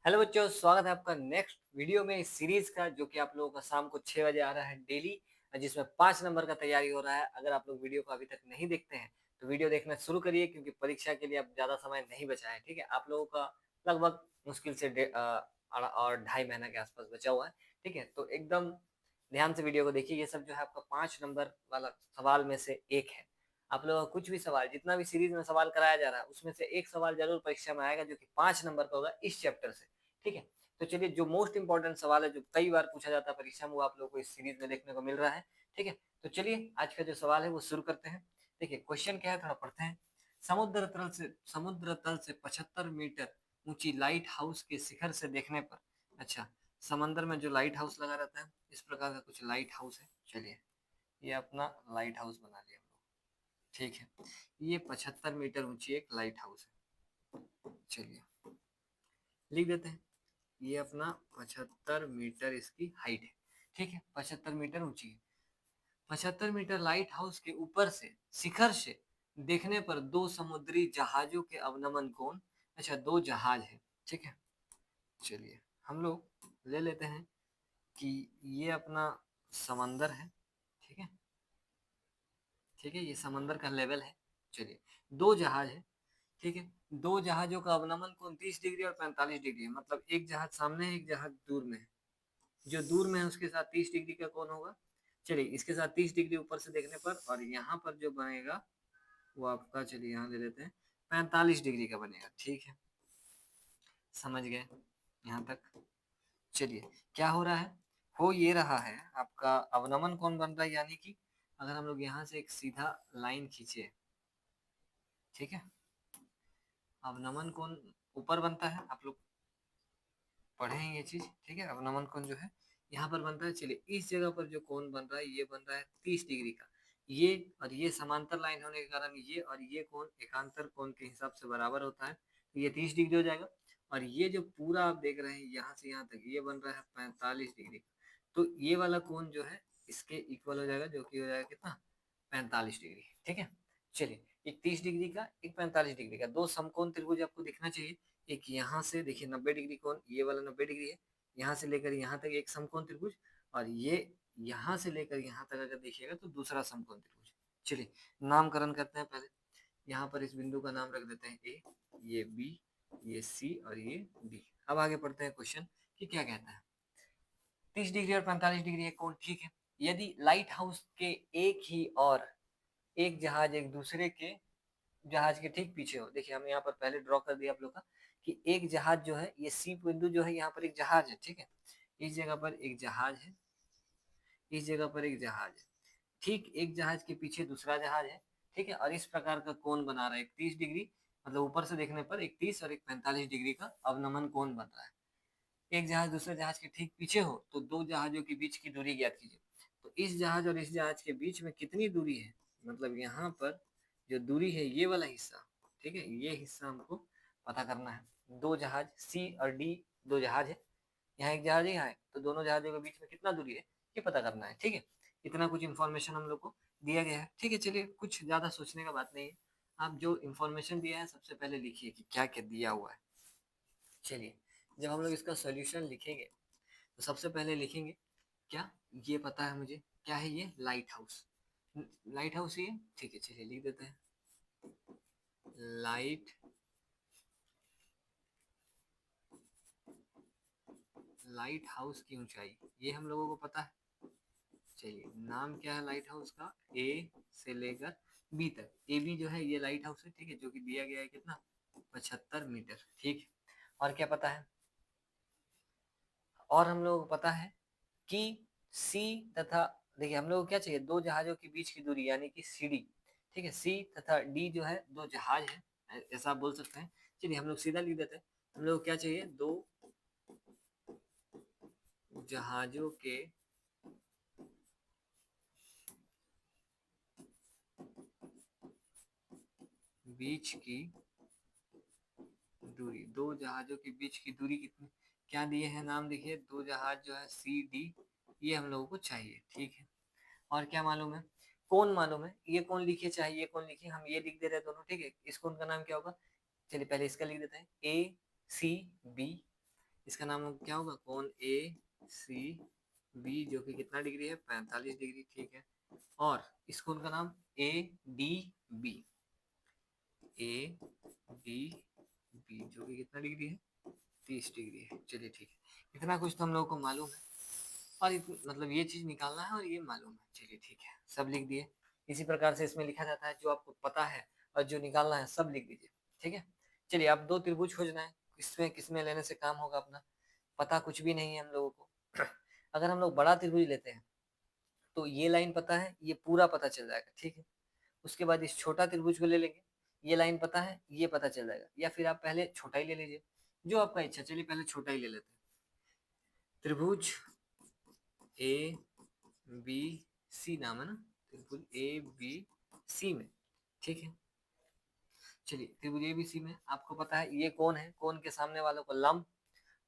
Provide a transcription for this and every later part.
Hello बच्चों, स्वागत है आपका नेक्स्ट वीडियो में इस सीरीज का, जो कि आप लोगों का शाम को 6 बजे आ रहा है डेली, जिसमें 5 नंबर का तैयारी हो रहा है। अगर आप लोग वीडियो को अभी तक नहीं देखते हैं तो वीडियो देखना शुरू करिए, क्योंकि परीक्षा के लिए अब ज़्यादा समय नहीं बचा है। ठीक है, आप लोगों का लगभग मुश्किल से और 2.5 महीना के आसपास बचा हुआ है। ठीक है, तो एकदम ध्यान से वीडियो को देखिए। ये सब जो है आपका 5 नंबर वाला सवाल में से एक है। आप लोगों का कुछ भी सवाल, जितना भी सीरीज में सवाल कराया जा रहा है, उसमें से एक सवाल जरूर परीक्षा में आएगा, जो कि 5 नंबर का होगा इस चैप्टर से। ठीक है, तो चलिए, जो मोस्ट इंपॉर्टेंट सवाल है, जो कई बार पूछा जाता है परीक्षा में, वो आप लोगों को इस सीरीज में देखने को मिल रहा है। ठीक है, तो चलिए आज का जो सवाल है वो शुरू करते हैं। देखिए क्वेश्चन क्या है, थोड़ा पढ़ते हैं। समुद्र तल से 75 मीटर ऊंची लाइट हाउस के शिखर से देखने पर। अच्छा, समंदर में जो लाइट हाउस लगा रहता है, इस प्रकार का कुछ लाइट हाउस है। चलिए, ये अपना लाइट हाउस बना लिया हम लोग। ठीक है, ये 75 मीटर ऊंची एक लाइट हाउस है। चलिए लिख देते हैं, ये अपना 75 मीटर इसकी हाइट है। ठीक है, 75 मीटर ऊंची है। 75 मीटर लाइट हाउस के ऊपर से, शिखर से देखने पर दो समुद्री जहाजों के अवनमन कोण। अच्छा, दो जहाज है। ठीक है, चलिए हम लोग ले लेते हैं कि ये अपना समंदर है। ठीक है, ठीक है, ये समंदर का लेवल है। चलिए, दो जहाज है। ठीक है, दो जहाजों का अवनमन कोण 30 डिग्री और 45 डिग्री है। मतलब एक जहाज सामने है, एक जहाज दूर में है। जो दूर में है उसके साथ 30 डिग्री का कोण होगा। चलिए, इसके साथ 30 डिग्री ऊपर से देखने पर, और यहाँ पर जो बनेगा वो आपका, चलिए यहाँ दे देते हैं, 45 डिग्री का बनेगा। ठीक है, समझ गए यहाँ तक। चलिए, क्या हो रहा है, हो ये रहा है, आपका अवनमन कोण बन रहा है, यानी कि अगर हम लोग यहाँ से एक सीधा लाइन खींचे। ठीक है, अवनमन कोण ऊपर बनता है, आप लोग पढ़े हैं ये चीज। ठीक है, अवनमन कोण जो है यहाँ पर बनता है। चलिए, इस जगह पर जो कोण बन रहा है, ये बन रहा है 30 डिग्री का। ये और ये समांतर लाइन होने के कारण ये और ये कोण एकांतर कोण के हिसाब से बराबर होता है, तो ये 30 डिग्री हो जाएगा। और ये जो पूरा आप देख रहे हैं यहाँ से यहाँ तक, ये बन रहा है 45 डिग्री। तो ये वाला कोण जो है इसके इक्वल हो जाएगा, जो कि हो जाएगा कितना, 45 डिग्री। ठीक है, चलिए, एक 30 डिग्री का, एक 45 डिग्री का, दो समकोण त्रिभुज आपको दिखना चाहिए। एक यहाँ से देखिए 90 डिग्री कोण, ये वाला 90 डिग्री है। यहाँ से लेकर यहाँ तक एक समकोण त्रिभुज, और ये यहाँ से लेकर यहाँ तक अगर देखिएगा तो दूसरा समकोण त्रिभुज। चलिए, नामकरण करते हैं पहले। यहाँ पर इस बिंदु का नाम रख देते हैं ए, ये बी, ये सी और ये डी। अब आगे पढ़ते हैं क्वेश्चन कि क्या कहता है। 30 डिग्री और 45 डिग्री एक कोण, ठीक है। यदि लाइट हाउस के एक ही और एक जहाज एक दूसरे के जहाज के ठीक पीछे हो। देखिए, हम यहाँ पर पहले ड्रॉ कर दिया आप लोग का कि एक जहाज जो है, ये सी बिंदु जो है, यहाँ पर एक जहाज है। ठीक है, इस जगह पर एक जहाज है, इस जगह पर एक जहाज है। ठीक एक जहाज के पीछे दूसरा जहाज है। ठीक है, और इस प्रकार का कोण बना रहा है 30 डिग्री। मतलब ऊपर से देखने पर एक 30 और एक 45 डिग्री का अवनमन कोण बन रहा है। एक जहाज दूसरे जहाज के ठीक पीछे हो तो दो जहाजों के बीच की दूरी ज्ञात कीजिए। तो इस जहाज और इस जहाज के बीच में कितनी दूरी है, मतलब यहाँ पर जो दूरी है, ये वाला हिस्सा। ठीक है, ये हिस्सा हमको पता करना है। दो जहाज सी और डी, दो जहाज है, यहाँ एक जहाज है, यहाँ है, तो दोनों जहाजों के बीच में कितना दूरी है, ये पता करना है। ठीक है, इतना कुछ इन्फॉर्मेशन हम लोग को दिया गया है। ठीक है, चलिए, कुछ ज्यादा सोचने का बात नहीं है। आप जो इन्फॉर्मेशन दिया है सबसे पहले लिखिए कि क्या क्या दिया हुआ है। चलिए, जब हम लोग इसका सोल्यूशन लिखेंगे तो सबसे पहले लिखेंगे क्या, ये पता है मुझे क्या है, ये लाइट हाउस। लाइट हाउस ये, ठीक है, चलिए लिख देते हैं, लाइट लाइट हाउस की ऊंचाई, ये हम लोगों को पता है। चलिए, नाम क्या है लाइट हाउस का, ए से लेकर बी तक। ए बी जो है ये लाइट हाउस है। ठीक है, जो कि दिया गया है कितना, 75 मीटर। ठीक है, और क्या पता है, और हम लोगों को पता है कि सी तथा, देखिए हम लोग को क्या चाहिए, दो जहाजों के बीच की दूरी, यानी कि सी डी। ठीक है, सी तथा डी जो है दो जहाज है, ऐसा आप बोल सकते हैं। चलिए, हम लोग सीधा लिख देते हैं। हम लोग को क्या चाहिए, दो जहाजों के बीच की दूरी, दो जहाजों के बीच की दूरी कितनी, क्या दिए हैं नाम, देखिए दो जहाज जो है सी डी, ये हम लोगों को चाहिए। ठीक है, और क्या मालूम है, कौन मालूम है, ये कौन लिखिए, चाहे ये कौन लिखिए, हम ये लिख दे रहे हैं दोनों। ठीक है, इस कौन का नाम क्या होगा, चलिए पहले इसका लिख देते हैं, ए सी बी। इसका नाम क्या होगा, कोण ए सी बी, जो कि कितना डिग्री है, 45 डिग्री, ठीक है। और इस कोण का नाम A D B, A D B, जो कि कितना डिग्री है, 30 डिग्री है। चलिए ठीक है, इतना कुछ तो हम लोगों को मालूम है, और मतलब ये चीज निकालना है और ये मालूम है। चलिए ठीक है, सब लिख दिए। इसी प्रकार से इसमें लिखा जाता है, जो आपको पता है और जो निकालना है सब लिख दीजिए, ठीक है। चलिए अब दो त्रिभुज खोजना है, किसमें किसमें लेने से काम होगा अपना, पता कुछ भी नहीं है हम लोगों को। अगर हम लोग बड़ा त्रिभुज लेते हैं तो ये लाइन पता है, ये पूरा पता चल जाएगा, ठीक है। उसके बाद इस छोटा त्रिभुज को ले लेंगे, ये लाइन पता है, ये पता चल जाएगा, या फिर आप पहले छोटा ही ले लीजिए, जो आपका इच्छा। चलिए पहले छोटा ही ले लेते हैं। त्रिभुज ए बी सी नाम है ना, त्रिभुज ए बी सी में, ठीक है। चलिए त्रिभुज ए बी सी में आपको पता है ये कौन है, कौन के सामने वालों को लंब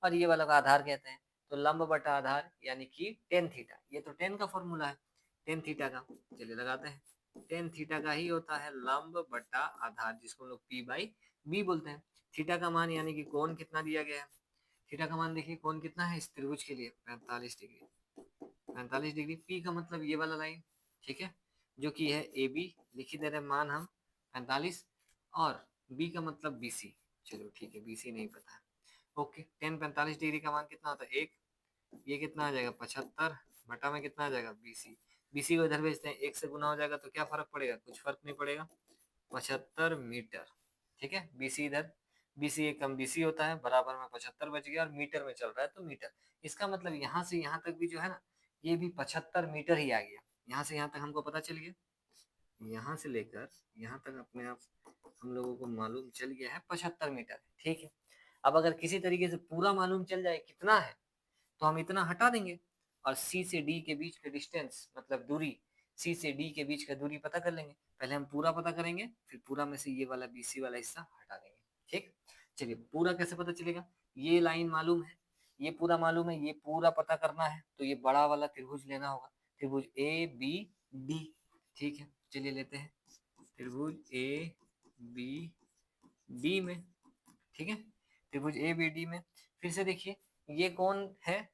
और ये वालों का आधार कहते हैं। तो लंब बटा आधार यानी कि टेन थीटा, ये तो टेन का फॉर्मूला है, टेन थीटा का। चलिए लगाते हैं, टेन थीटा का ही होता है लंब बटा आधार, जिसको हम लोग पी बाई बी बोलते हैं। थीटा का मान यानी कि कोण कितना दिया गया है, थीटा का मान देखिए, कोण कितना है इस त्रिभुज के लिए, 45 डिग्री। 45 डिग्री, पी का मतलब ये वाला लाइन, ठीक है, जो कि है ए बी, लिख ही दे रहे मान हम 45, और बी का मतलब बी सी। चलो ठीक है, बी सी नहीं पता है, ओके। टेन 45 डिग्री का मान कितना होता है, एक, ये कितना आ जाएगा 75, बटा में कितना आ जाएगा बीसी। बीसी को इधर भेजते हैं, एक से गुना हो जाएगा तो क्या फर्क पड़ेगा, कुछ फर्क नहीं पड़ेगा, 75 मीटर, ठीक है। बीसी इधर, बीसी एक कम बीसी होता है, बराबर में 75 बच गया, और मीटर में चल रहा है तो मीटर। इसका मतलब यहाँ से यहाँ तक भी जो है ना, ये भी 75 मीटर ही आ गया। यहाँ से यहाँ तक हमको पता चल गया, यहाँ से लेकर यहाँ तक अपने आप हम लोगों को मालूम चल गया है 75 मीटर, ठीक है। अब अगर किसी तरीके से पूरा मालूम चल जाए कितना है, तो हम इतना हटा देंगे, और सी से डी के बीच का डिस्टेंस मतलब दूरी, सी से डी के बीच का दूरी पता कर लेंगे। पहले हम पूरा पता करेंगे, फिर पूरा में से ये वाला बीसी वाला हिस्सा हटा देंगे, ठीक। चलिए पूरा कैसे पता चलेगा, ये लाइन मालूम है, ये पूरा मालूम है, ये पूरा पता करना है, तो ये बड़ा वाला त्रिभुज लेना होगा, त्रिभुज ए बी डी, ठीक है। चलिए लेते हैं त्रिभुज ए बी डी में, ठीक है। त्रिभुज ए बी डी में फिर से देखिए, ये कौन है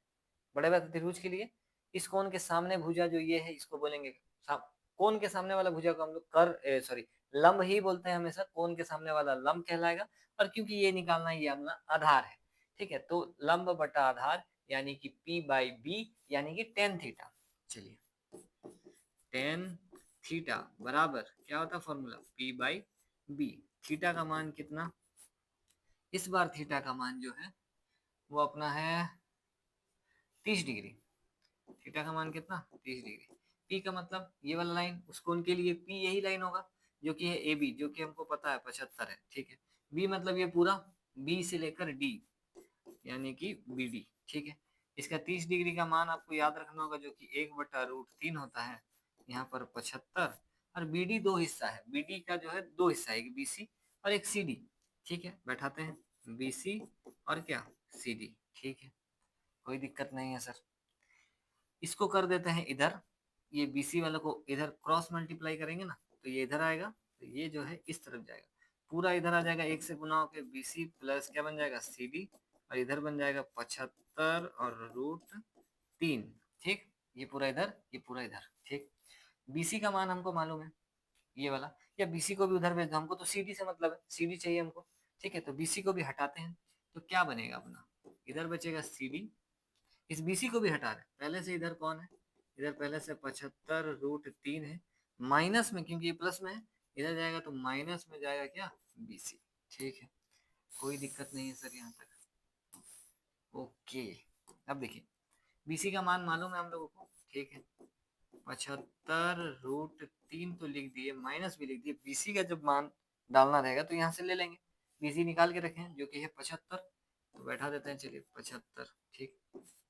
बड़े वाले त्रिभुज के लिए, इस कोण के सामने भुजा जो ये है इसको बोलेंगे कोण के सामने वाला भुजा को हम लोग कर सॉरी लंब ही बोलते हैं हमेशा, कोण के सामने वाला लंब कहलाएगा। और क्योंकि ये निकालना ये अपना आधार है, ठीक है, तो लंब बटा आधार यानी कि P बाई बी यानी कि टेन थीटा। चलिए टेन थीटा बराबर क्या होता है formula, P by B. Theta का मान कितना, इस बार थीटा का मान जो है वो अपना है 30 डिग्री। थीटा का मान कितना, 30 डिग्री। पी का मतलब ये वाला लाइन, उस कोण के लिए पी यही लाइन होगा, जो कि है ए बी, जो कि हमको पता है 75 है, ठीक है। बी मतलब ये पूरा, बी से लेकर डी यानी कि बी डी, ठीक है। इसका 30 डिग्री का मान आपको याद रखना होगा, जो कि 1/√3 होता है, यहाँ पर 75। और बी डी दो हिस्सा है, बी डी का जो है दो हिस्सा है, एक बी सी और एक सी डी, ठीक है। बैठाते हैं बी सी और क्या सी डी, ठीक है, कोई दिक्कत नहीं है सर। इसको कर देते हैं इधर, ये बीसी वाले को इधर क्रॉस मल्टीप्लाई करेंगे ना, तो ये इधर आएगा, तो ये जो है इस तरफ जाएगा, पूरा इधर आ जाएगा, एक से गुना होकर बीसी प्लस क्या बन जाएगा सी डी, और इधर बन जाएगा 75 और √3, ठीक। ये पूरा इधर, ये पूरा इधर, ठीक। बीसी का मान हमको मालूम है ये वाला, या बीसी को भी उधर भेज दो, हमको तो सीडी से मतलब है, सीडी चाहिए हमको, ठीक है। तो बीसी को भी हटाते हैं, तो क्या बनेगा अपना, इधर बचेगा सीडी, इस बीसी को भी हटा दें, पहले से इधर कौन है, इधर पहले से 75√3 है, माइनस में क्योंकि ये प्लस में है, इधर जाएगा तो माइनस में जाएगा क्या बीसी, ठीक है, कोई दिक्कत नहीं है सर यहाँ तक, ओके। अब देखिए बीसी का मान मालूम है हम लोगों को, ठीक है। 75√3 तो लिख दिए, माइनस भी लिख दिए, बीसी का जब मान डालना रहेगा तो यहाँ से ले लेंगे, बीसी निकाल के रखें जो कि है 75, तो बैठा देते हैं, चलिए 75, ठीक।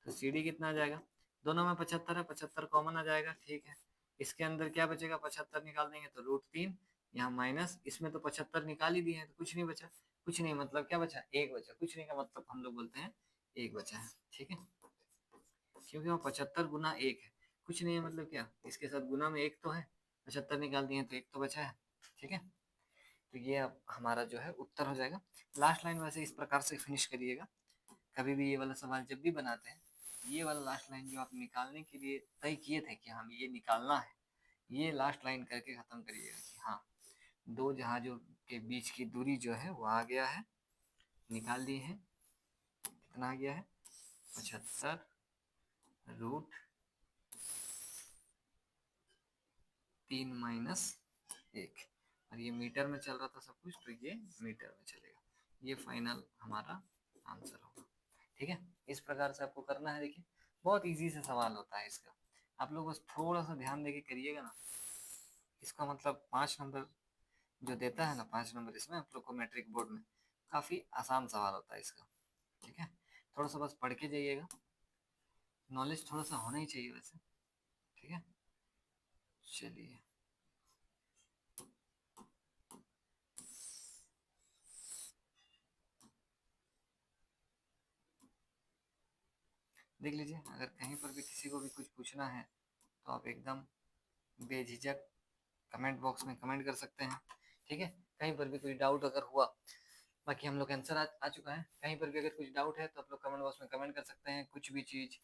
तो सी डी कितना आ जाएगा, दोनों में 75 है, 75 कॉमन आ जाएगा, ठीक है। इसके अंदर क्या बचेगा, 75 निकाल देंगे तो √3, यहाँ माइनस, इसमें तो 75 निकाल ही दिए हैं तो कुछ नहीं बचा, कुछ नहीं मतलब क्या बचा, एक बचा, कुछ नहीं का मतलब हम लोग बोलते हैं एक बचा है, ठीक है, क्योंकि वो 75 गुना एक है, कुछ नहीं है मतलब क्या, इसके साथ गुना में एक तो है, 75 निकाल दिए तो एक तो बचा है, ठीक है। तो ये अब हमारा जो है उत्तर हो जाएगा। लास्ट लाइन वैसे इस प्रकार से फिनिश करिएगा, कभी भी ये वाला सवाल जब भी बनाते हैं, ये वाला लास्ट लाइन जो आप निकालने के लिए तय किए थे कि हमें ये निकालना है, ये लास्ट लाइन करके खत्म करिएगा कि हाँ दो जहाजों के बीच की दूरी जो है वो आ गया है, निकाल दिए हैं। कितना आ गया है? 75√3 - 1। और ये मीटर में चल रहा था सब कुछ, तो ये मीटर में चलेगा। ये फाइनल हमारा आंसर होगा। ठीक है, इस प्रकार से आपको करना है। देखिए बहुत इजी से सवाल होता है इसका, आप लोग बस थोड़ा सा ध्यान देके करिएगा ना। इसका मतलब 5 नंबर जो देता है ना, 5 नंबर इसमें आप लोग को मैट्रिक बोर्ड में, काफ़ी आसान सवाल होता है इसका। ठीक है, थोड़ा सा बस पढ़ के जाइएगा, नॉलेज थोड़ा सा होना ही चाहिए वैसे। ठीक है, चलिए देख लीजिए, अगर कहीं पर भी किसी को भी कुछ पूछना है तो आप एकदम बेझिझक कमेंट बॉक्स में कमेंट कर सकते हैं। ठीक है, कहीं पर भी कोई डाउट अगर हुआ, बाकी हम लोग आंसर आ चुका है। कहीं पर भी अगर कुछ डाउट है तो आप लोग कमेंट बॉक्स में कमेंट कर सकते हैं, कुछ भी चीज़,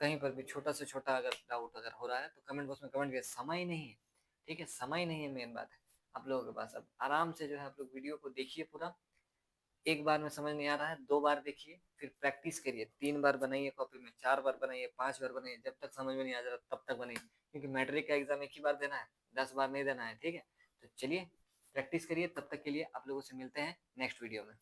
कहीं पर भी छोटा से छोटा अगर डाउट अगर हो रहा है तो कमेंट बॉक्स में कमेंट करिए। समय नहीं है, ठीक है, समय नहीं है, मेन बात है आप लोगों के पास। अब आराम से जो है आप लोग वीडियो को देखिए पूरा, एक बार में समझ नहीं आ रहा है 2 बार देखिए, फिर प्रैक्टिस करिए, 3 बार बनाइए कॉपी में, 4 बार बनाइए, 5 बार बनाइए, जब तक समझ में नहीं आ रहा तब तक बनाइए, क्योंकि मैट्रिक का एग्जाम एक ही बार देना है, 10 बार नहीं देना है। ठीक है, तो चलिए प्रैक्टिस करिए, तब तक के लिए आप लोगों से मिलते हैं नेक्स्ट वीडियो में।